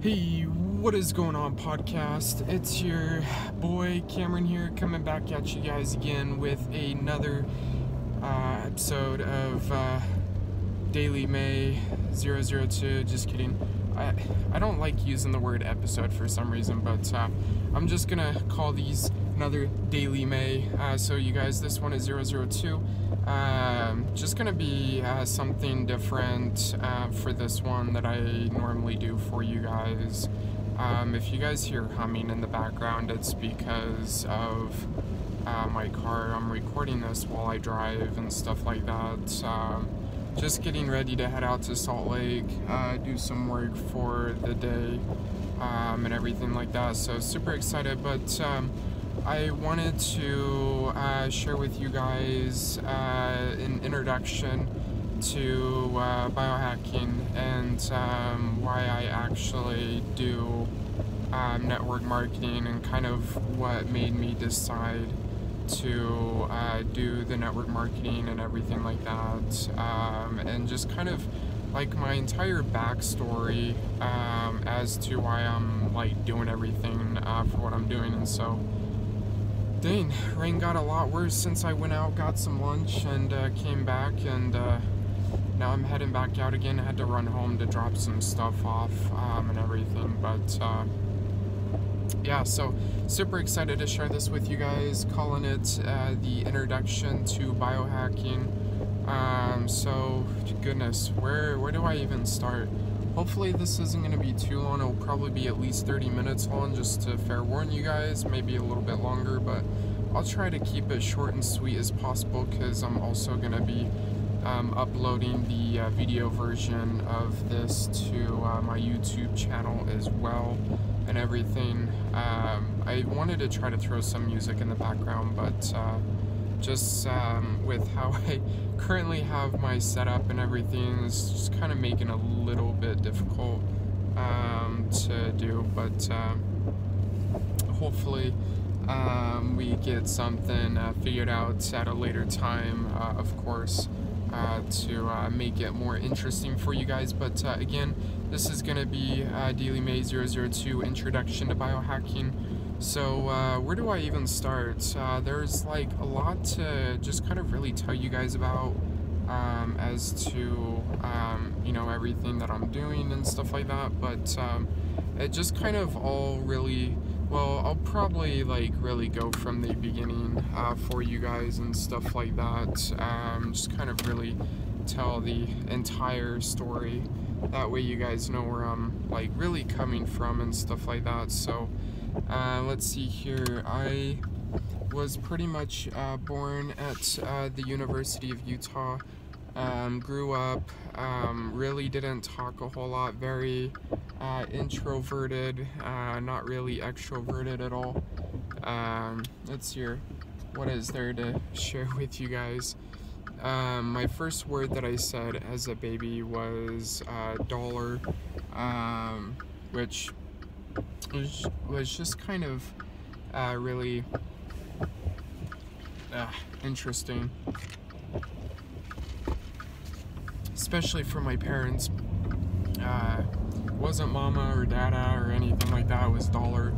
Hey, what is going on, podcast? It's your boy Cameron here, coming back at you guys again with another episode of Daily May 002. Just kidding. I don't like using the word episode for some reason, but I'm just gonna call these another Daily May. So you guys, this one is 002. Just gonna be something different for this one that I normally do for you guys. If you guys hear humming in the background, it's because of my car. I'm recording this while I drive and stuff like that. Just getting ready to head out to Salt Lake, do some work for the day, and everything like that. So super excited, but I wanted to share with you guys an introduction to biohacking and why I actually do network marketing and kind of what made me decide to do the network marketing and everything like that, and just kind of like my entire backstory as to why I'm like doing everything for what I'm doing. And so dang, rain got a lot worse since I went out, got some lunch, and came back, and now I'm heading back out again. I had to run home to drop some stuff off and everything, but yeah, so super excited to share this with you guys, calling it the introduction to biohacking. So goodness, where do I even start? Hopefully this isn't going to be too long. It'll probably be at least 30 minutes long, just to fair warn you guys, maybe a little bit longer, but I'll try to keep it short and sweet as possible, because I'm also going to be uploading the video version of this to my YouTube channel as well and everything. I wanted to try to throw some music in the background, but just with how I currently have my setup and everything, is just kind of making it a little bit difficult to do, but hopefully we get something figured out at a later time, of course, to make it more interesting for you guys. But again, this is going to be Daily May 002 Introduction to Biohacking. So where do I even start? There's like a lot to just kind of really tell you guys about as to you know, everything that I'm doing and stuff like that, but it just kind of all really, well, I'll probably like really go from the beginning for you guys and stuff like that. Just kind of really tell the entire story, that way you guys know where I'm like really coming from and stuff like that. So let's see here. I was pretty much born at the University of Utah. Grew up, really didn't talk a whole lot, very introverted, not really extroverted at all. Let's see here, what is there to share with you guys? My first word that I said as a baby was dollar, which was just kind of really interesting, especially for my parents. Wasn't mama or dada or anything like that, it was dollar.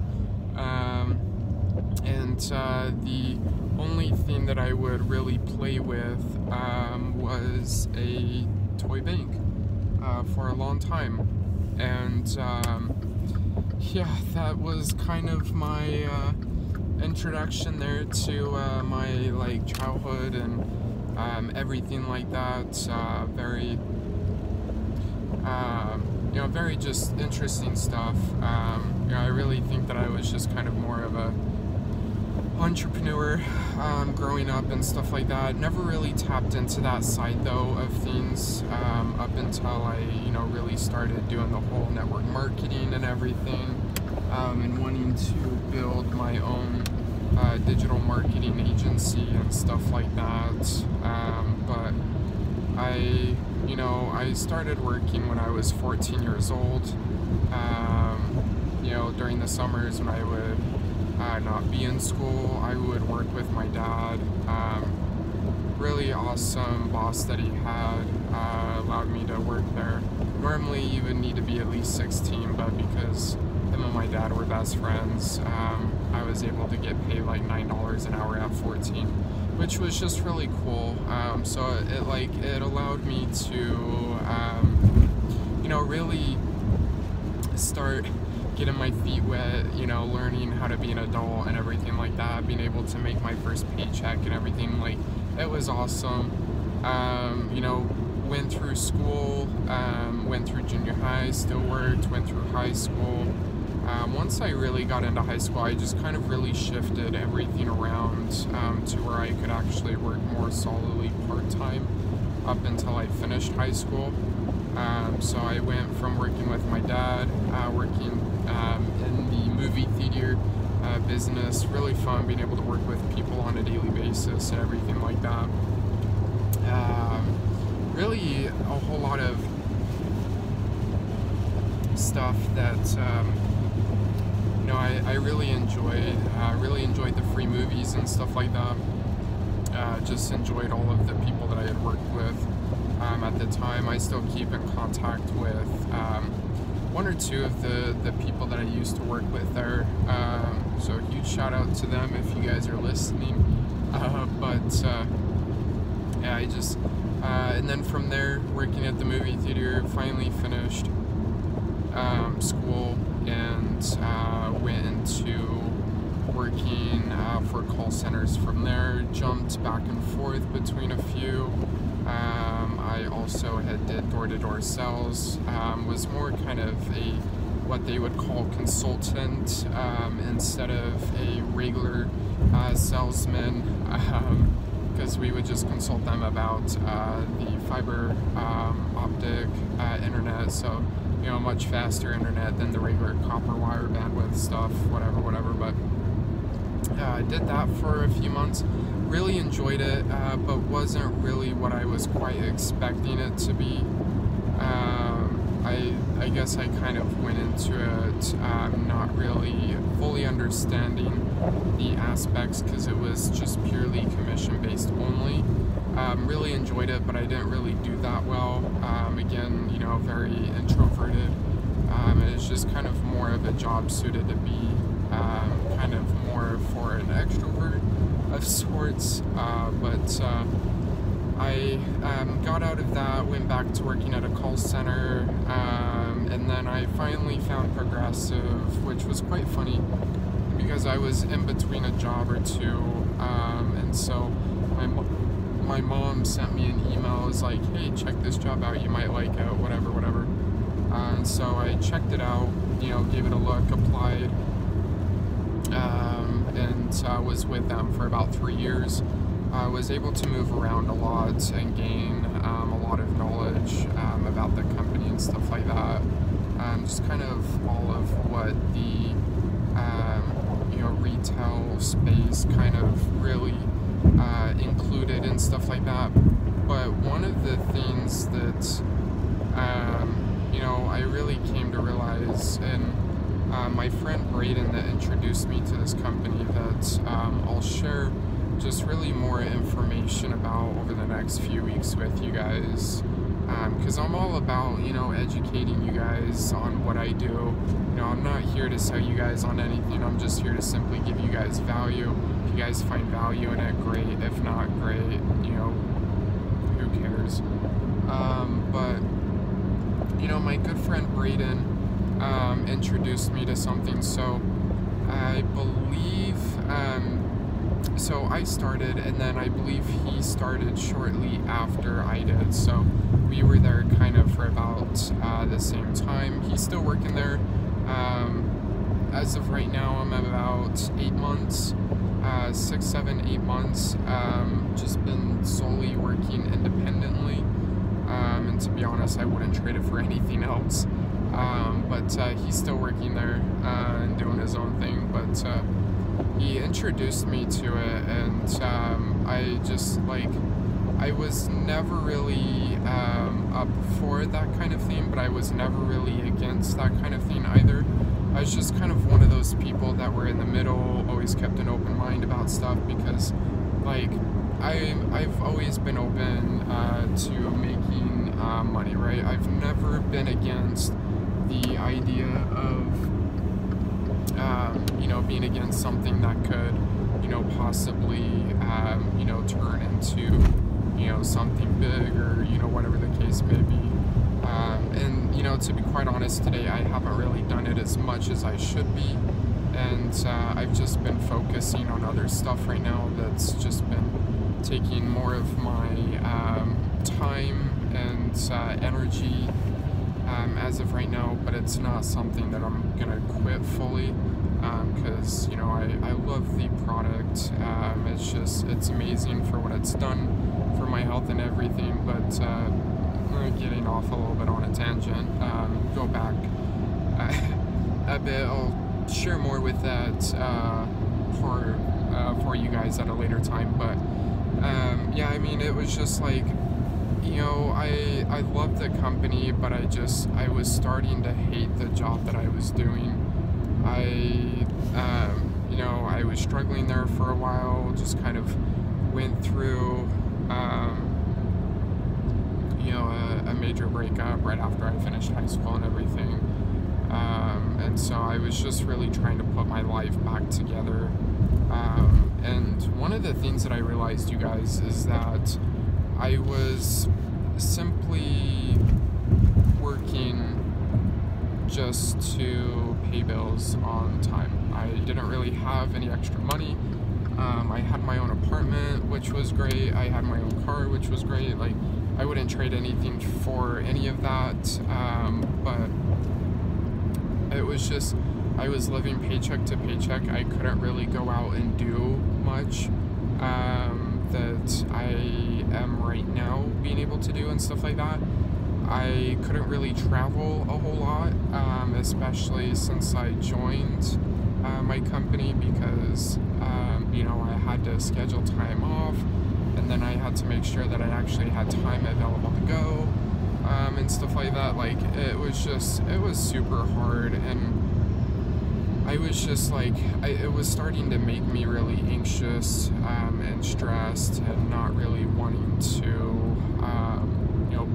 And the only thing that I would really play with was a toy bank for a long time. And yeah, that was kind of my introduction there to my like childhood and everything like that. Very you know, very just interesting stuff. You know, I really think that I was just kind of more of a entrepreneur growing up and stuff like that. Never really tapped into that side though of things up until I, you know, really started doing the whole network marketing and everything, and wanting to build my own digital marketing agency and stuff like that. But I started working when I was 14 years old. You know, during the summers when I would not be in school, I would work with my dad. Really awesome boss that he had, allowed me to work there. normally you would need to be at least 16, but because him and my dad were best friends, I was able to get paid like $9 an hour at 14, which was just really cool. So it allowed me to really start getting my feet wet, learning how to be an adult and everything like that, being able to make my first paycheck and everything. Like, it was awesome. Went through school, went through junior high, still worked, went through high school. Once I really got into high school, I just kind of really shifted everything around to where I could actually work more solidly part-time up until I finished high school. So I went from working with my dad, working in the movie theater business, really fun being able to work with people on a daily basis and everything like that. Really a whole lot of stuff that I really enjoyed. Really enjoyed the free movies and stuff like that. Just enjoyed all of the people that I had worked with at the time. I still keep in contact with one or two of the people that I used to work with there. So huge shout out to them if you guys are listening. Yeah, and then from there, working at the movie theater, finally finished school and went into working for call centers from there, jumped back and forth between a few. I also did door-to-door sales, was more kind of what they would call consultant instead of a regular salesman, because we would just consult them about the fiber optic internet, so much faster internet than the regular copper wire bandwidth stuff, whatever. But I did that for a few months, really enjoyed it, but wasn't really what I was quite expecting it to be. I guess I kind of went into it not really fully understanding the aspects, because it was just purely commission based only. Really enjoyed it, but I didn't really do that well. Again, very introverted. It's just kind of more of a job suited to be kind of more for an extrovert of sorts. But I got out of that, went back to working at a call center, and then I finally found Progressive, which was quite funny because I was in between a job or two, and so my mom sent me an email. It was like, hey, check this job out, you might like it, whatever. And so I checked it out, gave it a look, applied, and was with them for about 3 years. I was able to move around a lot and gain a lot of knowledge about the company and stuff like that. Just kind of all of what the retail space kind of really included and stuff like that. But one of the things that I really came to realize, and my friend Braden that introduced me to this company that I'll share just really more information about over the next few weeks with you guys, because I'm all about educating you guys on what I do. I'm not here to sell you guys on anything. I'm just here to simply give you guys value. If you guys find value in it, great. If not, great. Who cares? But my good friend Braden introduced me to something. So I believe so I started, and then I believe he started shortly after I did. So we were there kind of for about the same time. He's still working there. As of right now, I'm about 8 months, 6, 7, 8 months. Just been solely working independently. And to be honest, I wouldn't trade it for anything else. But he's still working there and doing his own thing. But he introduced me to it, and I just I was never really up for that kind of thing, but I was never really against that kind of thing either. I was just kind of one of those people that were in the middle, always kept an open mind about stuff, because I've always been open to making money, right? I've never been against the idea of, being against something that could, possibly, turn into, something big, or, whatever the case may be. And, to be quite honest, today I haven't really done it as much as I should be. And I've just been focusing on other stuff right now that's just been taking more of my time and energy as of right now, but it's not something that I'm gonna quit fully, because I love the product. It's amazing for what it's done for my health and everything. But getting off a little bit on a tangent, go back a bit. I'll share more with that for you guys at a later time. But it was just like, I loved the company, but I was starting to hate the job that I was doing. I was struggling there for a while, just kind of went through, a major breakup right after I finished high school and everything. And so I was just really trying to put my life back together. And one of the things that I realized, you guys, is that I was simply working just to pay bills on time. I didn't really have any extra money. I had my own apartment, which was great. I had my own car, which was great. Like, I wouldn't trade anything for any of that. But it was just, I was living paycheck to paycheck. I couldn't really go out and do much that I am right now being able to do and stuff like that. I couldn't really travel a whole lot, especially since I joined my company, because I had to schedule time off, and then I had to make sure that I actually had time available to go, and stuff like that. Like, it was super hard, and I was just like, it was starting to make me really anxious and stressed, and not really wanting to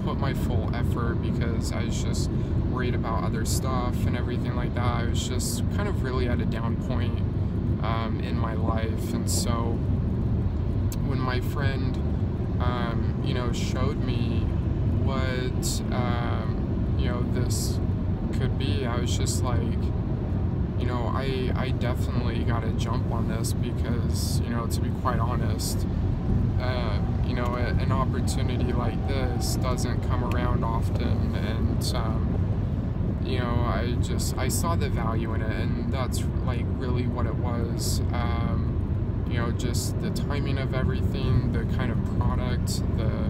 put my full effort, because I was just worried about other stuff and everything like that. I was just kind of really at a down point in my life. And so when my friend showed me what this could be, I was just like, I definitely got to jump on this, because to be quite honest, an opportunity like this doesn't come around often. And I saw the value in it, and that's like really what it was. Just the timing of everything, the kind of product, the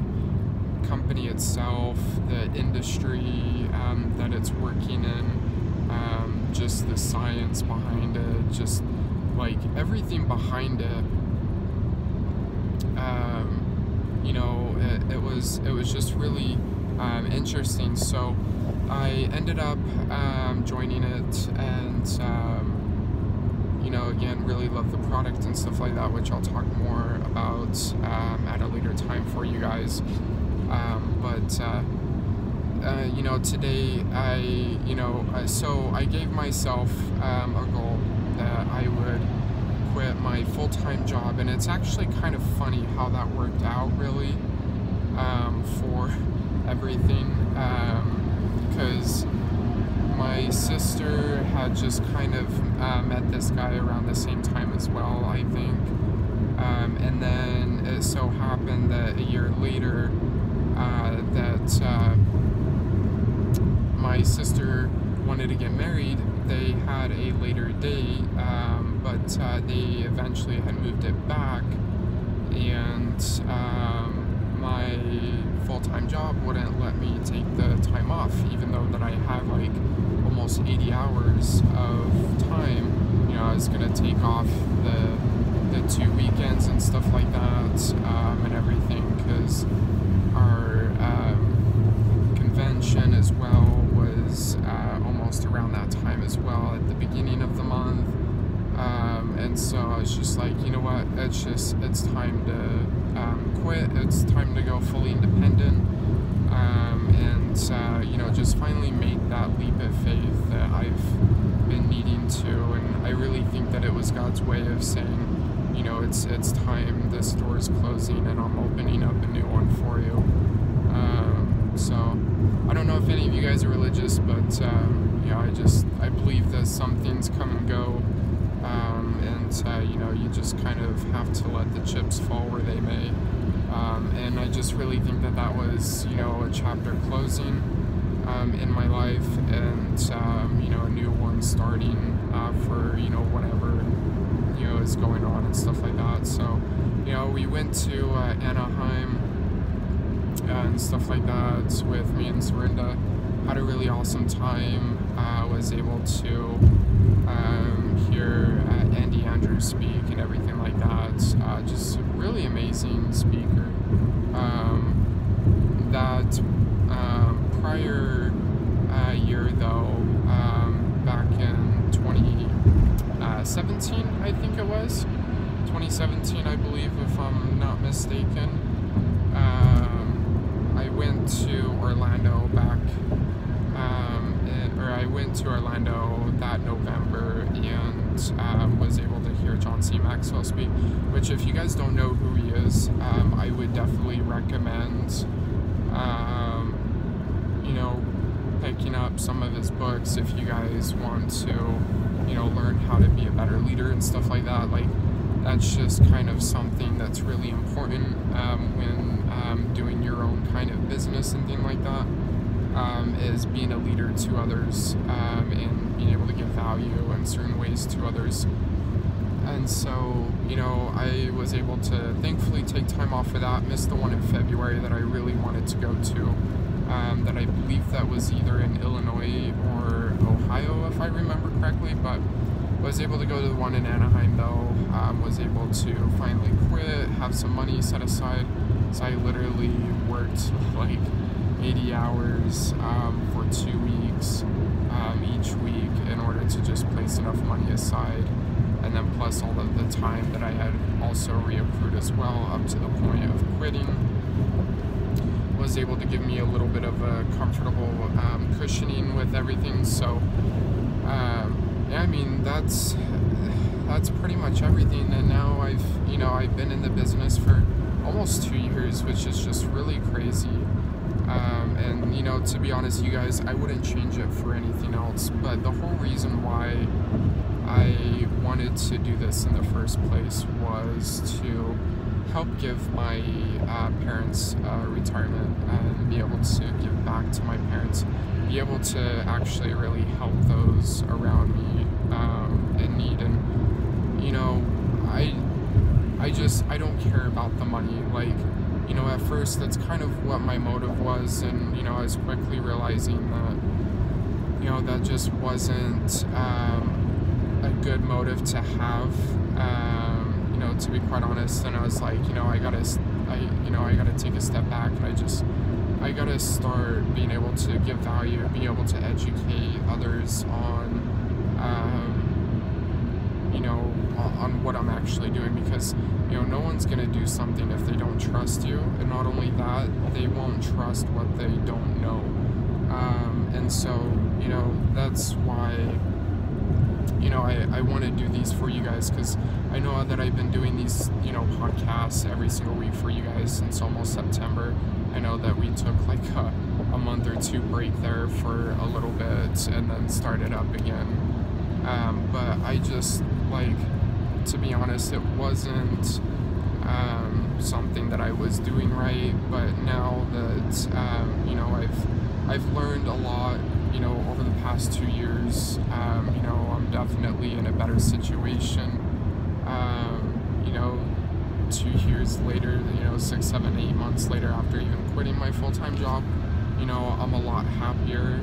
company itself, the industry that it's working in, just the science behind it, just like everything behind it. It was just really interesting. So I ended up joining it, and again, really love the product and stuff like that, which I'll talk more about at a later time for you guys. Today so I gave myself a goal that I would quit my full-time job, and it's actually kind of funny how that worked out, really, for everything, because my sister had just kind of met this guy around the same time as well, I think, and then it so happened that a year later that my sister wanted to get married. They had a later date, but they eventually had moved it back, and my full-time job wouldn't let me take the time off, even though that I had like almost 80 hours of time. I was gonna take off the 2 weekends and stuff like that, and everything, because our convention as well was almost around that time as well, at the beginning of the month. And so I was just like, you know what, it's time to quit. It's time to go fully independent. just finally make that leap of faith that I've been needing to. And I really think that it was God's way of saying, it's time, this door is closing and I'm opening up a new one for you. So I don't know if any of you guys are religious, but I believe that some things come and go, and you just kind of have to let the chips fall where they may. And I just really think that was, a chapter closing in my life, and a new one starting for whatever is going on and stuff like that. So we went to Anaheim and stuff like that with me and Zorinda. Had a really awesome time. Was able to hear Andy Andrews speak and everything like that. Just a really amazing speaker. That prior year though, back in 2017, I think it was 2017, I believe, if I'm not mistaken. I went to Orlando that November, and was able to hear John C. Maxwell speak, which, if you guys don't know who he is, I would definitely recommend picking up some of his books if you guys want to learn how to be a better leader and stuff like that. Like, that's just kind of something that's really important when doing your own kind of business and thing like that, is being a leader to others, and being able to give value in certain ways to others. And so, I was able to thankfully take time off for that. Missed the one in February that I really wanted to go to, that I believe that was either in Illinois or Ohio, if I remember correctly, but was able to go to the one in Anaheim though. Was able to finally quit, have some money set aside. So I literally worked like 80 hours for 2 weeks each week in order to just place enough money aside, and then plus all of the time that I had also reaccrued as well, up to the point of quitting, was able to give me a little bit of a comfortable cushioning with everything. So yeah, I mean, that's pretty much everything. And now I've been in the business for almost 2 years, which is just really crazy. And to be honest, you guys, I wouldn't change it for anything else. But the whole reason why I wanted to do this in the first place was to help give my parents retirement, and be able to give back to my parents, be able to actually really help those around me in need. And I don't care about the money. Like, at first that's kind of what my motive was, and I was quickly realizing that that just wasn't a good motive to have, to be quite honest. And I was like, I gotta take a step back, and I gotta start being able to give value, be able to educate others on on what I'm actually doing, because no one's gonna do something if they don't trust you, and not only that, they won't trust what they don't know. And so that's why I want to do these for you guys, because I know that I've been doing these podcasts every single week for you guys since almost September. I know that we took like a month or two break there for a little bit and then started up again. But I just, to be honest, it wasn't something that I was doing right. But now that I've learned a lot over the past 2 years, I'm definitely in a better situation. 2 years later, 6, 7, 8 months later, after even quitting my full-time job, I'm a lot happier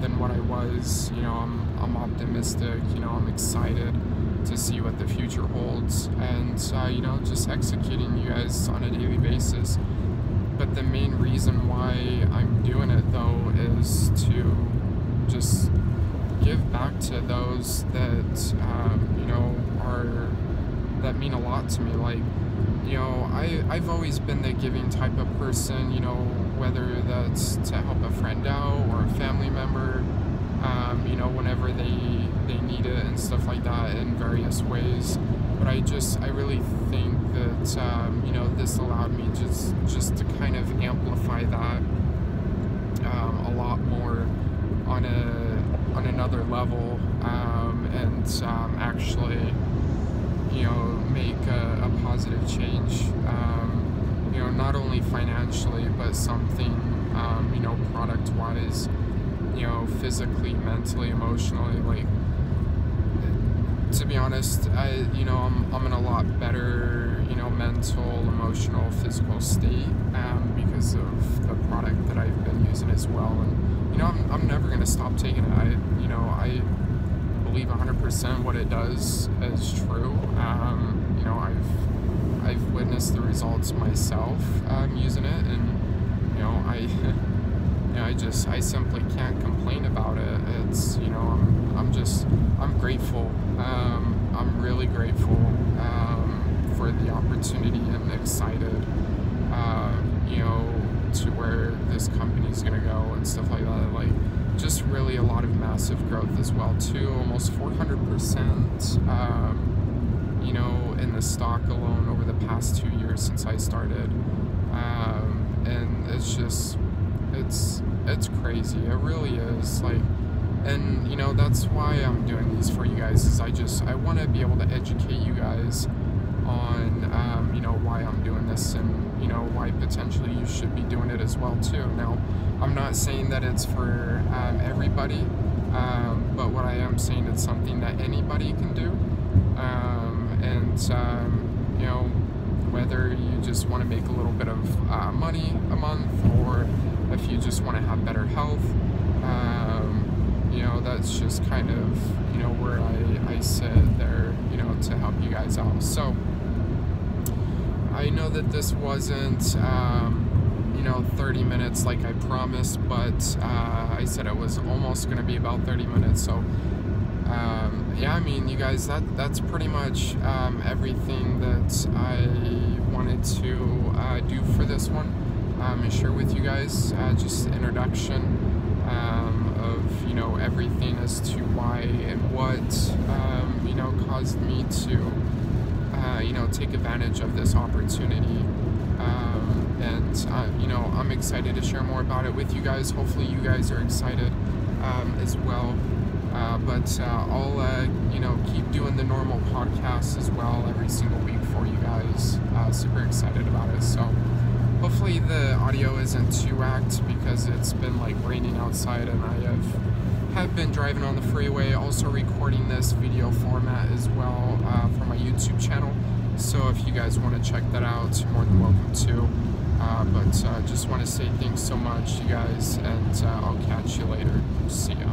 than what I was. I'm optimistic. I'm excited to see what the future holds, and just executing you guys on a daily basis. But the main reason why I'm doing it though is to just give back to those that that mean a lot to me. Like, I've always been the giving type of person, whether that's to help a friend out or a family member, whenever they need it and stuff like that in various ways. But I really think that, this allowed me just to kind of amplify that a lot more on another level, and actually, make a positive change, not only financially, but something, product-wise, physically, mentally, emotionally. Like, to be honest, I'm in a lot better, mental, emotional, physical state, because of the product that I've been using as well. And, I'm never going to stop taking it. I believe 100% what it does is true. I've witnessed the results myself, using it, and, I simply can't complain about it. It's, I'm grateful. I'm really grateful, for the opportunity, and excited, to where this company's gonna go and stuff like that. Like, just really a lot of massive growth as well too, almost 400%, in the stock alone over the past 2 years since I started, and it's just, it's crazy. It really is. Like, and that's why I'm doing these for you guys, is I want to be able to educate you guys on, why I'm doing this, and why potentially you should be doing it as well too. Now, I'm not saying that it's for everybody, but what I am saying, it's something that anybody can do, and whether you just want to make a little bit of money a month, or if you just want to have better health, that's just kind of, where I sit there, to help you guys out. So, I know that this wasn't, 30 minutes like I promised, but I said it was almost going to be about 30 minutes. So, yeah, I mean, you guys, that's pretty much everything that I wanted to do for this one, and share with you guys. Just introduction of, everything as to why and what, caused me to, take advantage of this opportunity. And I'm excited to share more about it with you guys. Hopefully you guys are excited, as well. But I'll, keep doing the normal podcasts as well every single week for you guys. Super excited about it. So hopefully the audio isn't too whacked, because it's been like raining outside, and I have been driving on the freeway, also recording this video format as well, for my YouTube channel. So if you guys want to check that out, you're more than welcome to. But just want to say thanks so much, you guys, and I'll catch you later. See ya.